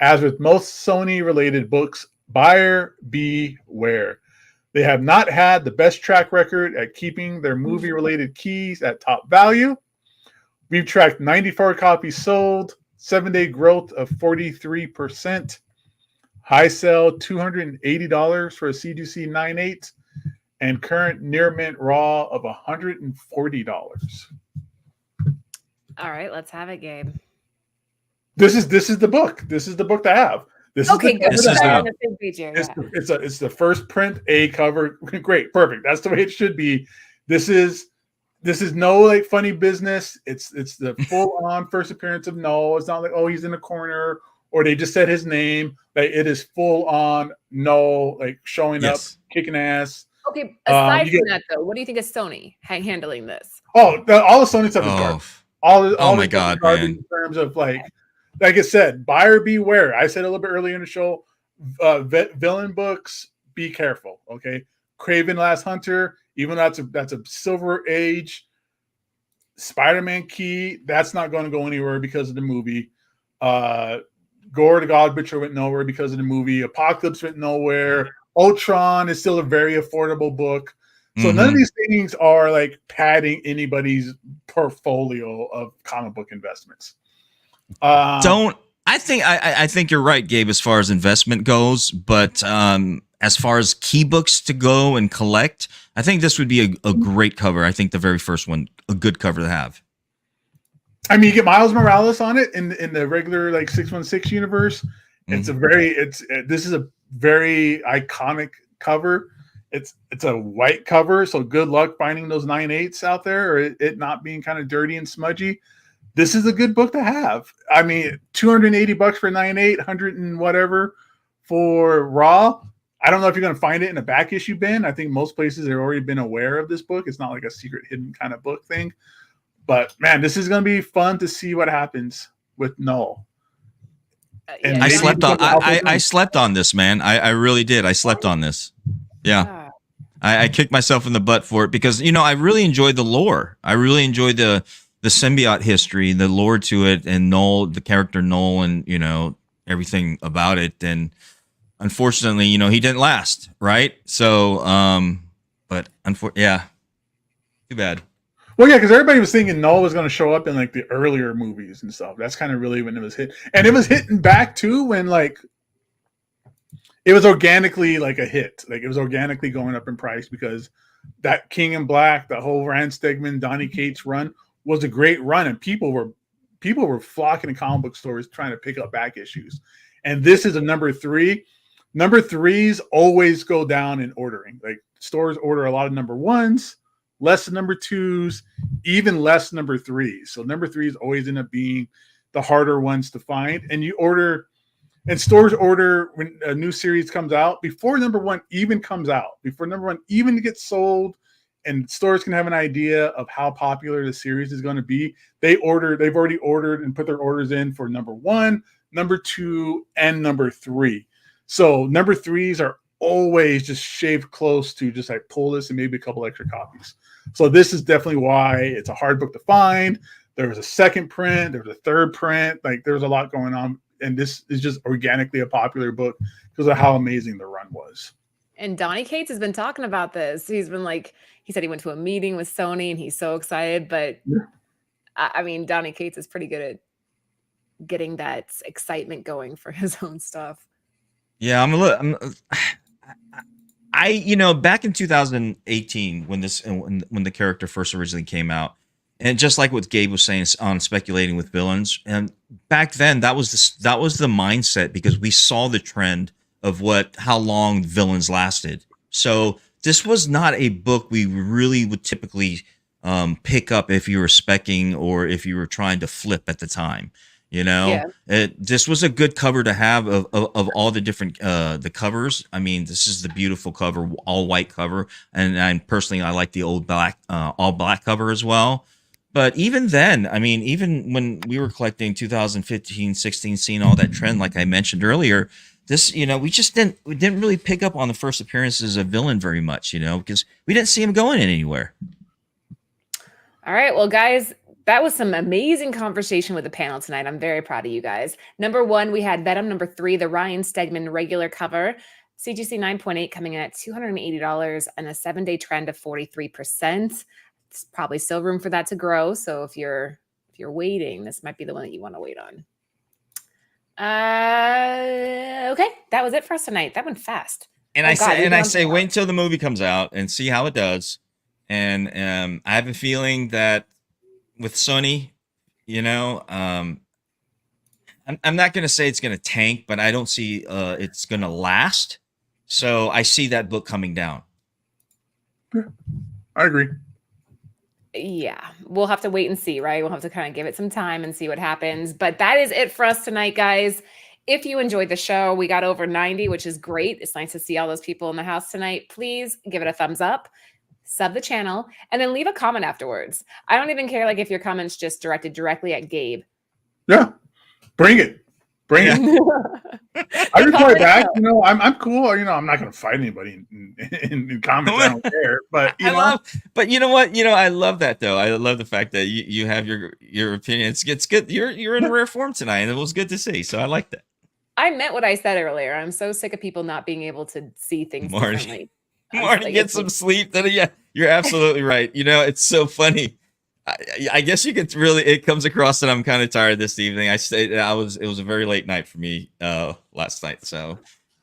As with most Sony-related books, buyer beware. They have not had the best track record at keeping their movie-related keys at top value. We've tracked 94 copies sold, 7-day growth of 43%, high sell $280 for a C2C 9.8, and current near mint raw of $140. All right, let's have it, Gabe. This is the book. This is the book to have. This okay, good. Is the it's the first print A cover. Great, perfect. That's the way it should be. This is no like funny business. It's the full on first appearance of Null. It's not like, oh, he's in the corner or they just said his name. Like it is full on Null, like showing up, kicking ass. Okay, aside from that though, what do you think of Sony handling this? Oh, all the Sony stuff is garbage. All my God, man. in terms of like like I said, buyer beware. I said a little bit earlier in the show, villain books, be careful. Okay, Kraven Last Hunter, even though that's a Silver Age. Spider-Man Key, that's not going to go anywhere because of the movie. Gore the God Butcher went nowhere because of the movie. Apocalypse went nowhere. Ultron is still a very affordable book. So none of these things are like padding anybody's portfolio of comic book investments. I think you're right, Gabe, as far as investment goes, but as far as key books to go and collect, I think this would be a great cover. I think the very first one, a good cover to have. I mean, you get Miles Morales on it in the regular like 616 universe. This is a very iconic cover. It's a white cover, so good luck finding those 9/8s out there, or it not being kind of dirty and smudgy. This is a good book to have. I mean, $280 for 9/8, 100 and whatever for Raw. I don't know if you're going to find it in a back issue bin. I think most places have already been aware of this book. It's not like a secret hidden kind of book thing. But man, this is going to be fun to see what happens with Null. I slept on this, man. I really did. I slept on this. Yeah. I kicked myself in the butt for it because, I really enjoyed the lore. I really enjoyed the symbiote history, the lore to it, and Null, the character Null, and, everything about it. And unfortunately, he didn't last, right? So, yeah, too bad. Well, yeah, because everybody was thinking Null was going to show up in like the earlier movies and stuff. That's kind of really when it was hit, and it was hitting back too when like it was organically like a hit, like it was organically going up in price because that King in Black, the whole Rand Stegman, Donny Cates run was a great run, and people were flocking to comic book stores trying to pick up back issues. And this is a number 3. Number 3s always go down in ordering. Like stores order a lot of number 1s. Less than number 2s, even less number 3s. So number 3s always end up being the harder ones to find. And stores order when a new series comes out before number 1 even comes out, before number 1 even gets sold, and stores can have an idea of how popular the series is going to be. They've already ordered and put their orders in for number 1, number 2, and number 3. So number 3s are always just shaved close to just like pull this and maybe a couple extra copies. So this is definitely why it's a hard book to find. There was a second print, there was a third print, like there's a lot going on. And this is just organically a popular book because of how amazing the run was. And Donny Cates has been talking about this. He's been like, he said he went to a meeting with Sony and he's so excited. But yeah. I mean, Donny Cates is pretty good at getting that excitement going for his own stuff. Yeah, back in 2018 when the character first originally came out, and just like what Gabe was saying on speculating with villains, and back then that was the mindset because we saw the trend of how long villains lasted. So this was not a book we really would typically pick up if you were speccing or if you were trying to flip at the time. This was a good cover to have of all the different the covers. I mean, this is the beautiful cover, all white cover, and personally I like the all black cover as well. But even then, I mean, even when we were collecting 2015, 16, seeing all that trend, like I mentioned earlier, this, we didn't really pick up on the first appearances of villain very much, because we didn't see him going anywhere. All right, well, guys, that was some amazing conversation with the panel tonight. I'm very proud of you guys. Number 1, we had Venom. Number 3, the Ryan Stegman regular cover. CGC 9.8 coming in at $280 and a 7-day trend of 43%. There's probably still room for that to grow. So if you're waiting, this might be the one that you want to wait on. Okay, that was it for us tonight. That went fast. And I say, wait until the movie comes out and see how it does. And I have a feeling that with Sony, I'm not going to say it's going to tank, but I don't see it's going to last. So I see that book coming down. Yeah, I agree. Yeah, we'll have to wait and see, right? We'll have to kind of give it some time and see what happens. But that is it for us tonight, guys. If you enjoyed the show, we got over 90, which is great. It's nice to see all those people in the house tonight. Please give it a thumbs up, sub the channel, and then leave a comment afterwards. I don't even care if your comment's just directed directly at Gabe. Yeah. Bring it. I reply back. Show. You know, I'm cool. You know, I'm not going to fight anybody in comments. I don't care. But but you know what? You know, I love that though. I love the fact that you have your opinion. It's good. You're in rare form tonight, and it was good to see. So I like that. I meant what I said earlier. I'm so sick of people not being able to see things differently. Marty, get some sleep. Yeah, you're absolutely right. You know, it's so funny. I guess you could really. It comes across that I'm kind of tired this evening. It was a very late night for me last night. So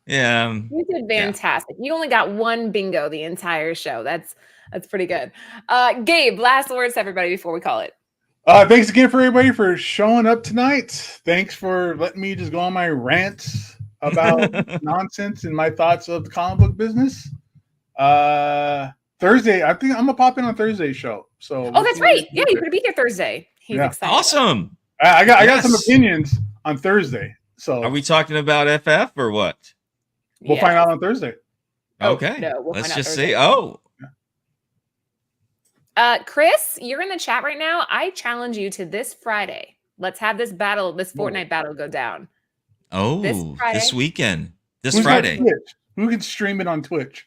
yeah, you did fantastic. You only got one bingo the entire show. That's pretty good. Gabe, last words to everybody before we call it. Thanks again for everybody for showing up tonight. Thanks for letting me just go on my rants about nonsense and my thoughts of the comic book business. Thursday, I think I'm gonna pop in on Thursday's show. So that's right. Yeah, you're gonna be here Thursday. He's excited. Awesome. I got some opinions on Thursday. So are we talking about FF or what? We'll find out on Thursday. Okay. No, let's just Thursday. see. Oh. Chris, you're in the chat right now. I challenge you to this Friday. Let's have this Fortnite battle go down. Oh, this weekend. This Friday. Who can stream it on Twitch?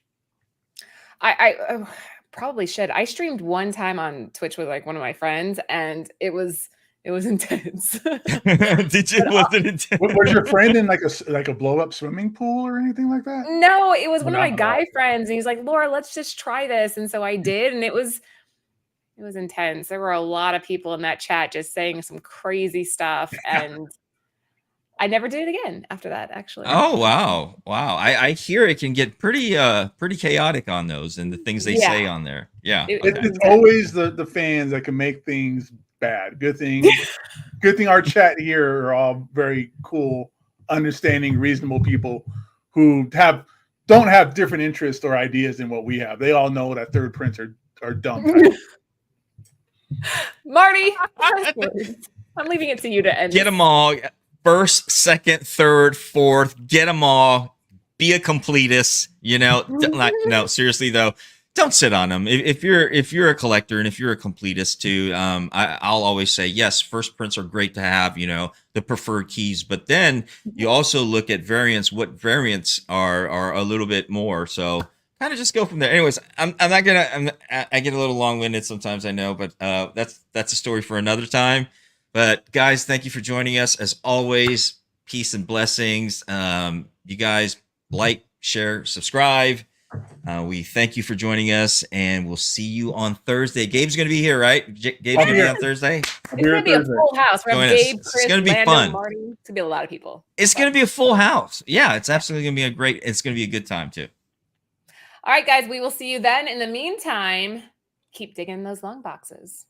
I probably should. I streamed one time on Twitch with like one of my friends, and it was intense. Did you? Was it intense? Was your friend in like a blow up swimming pool or anything like that? No, it was one of my guy friends, and he's like, "Laura, let's just try this." And so I did, and it was intense. There were a lot of people in that chat just saying some crazy stuff, and I never did it again after that, actually. Oh, wow. I hear it can get pretty chaotic on those and the things they say on there. Yeah. It's always the fans that can make things bad. Good thing our chat here are all very cool, understanding, reasonable people who don't have different interests or ideas than what we have. They all know that third prints are dumb. Marty, I'm leaving it to you to end. Get them all. First, second, third, fourth. Get them all. Be a completist. You know, no, seriously though, don't sit on them. If you're a collector and if you're a completist too, I'll always say yes. First prints are great to have. You know, the preferred keys, but then you also look at variants. What variants are a little bit more so. Kind of just go from there. Anyways, I get a little long-winded sometimes, I know, but that's a story for another time. But guys, thank you for joining us. As always, peace and blessings. You guys like, share, subscribe. We thank you for joining us, and we'll see you on Thursday. Gabe's going to be here, right? Gabe's going to be on Thursday. It's going to be a full house. We're going to have Gabe, Chris, it's going to be Lando, fun. Marty. It's going to be a lot of people. It's going to be a full house. Yeah, it's absolutely going to be it's going to be a good time too. All right, guys, we will see you then. In the meantime, keep digging those long boxes.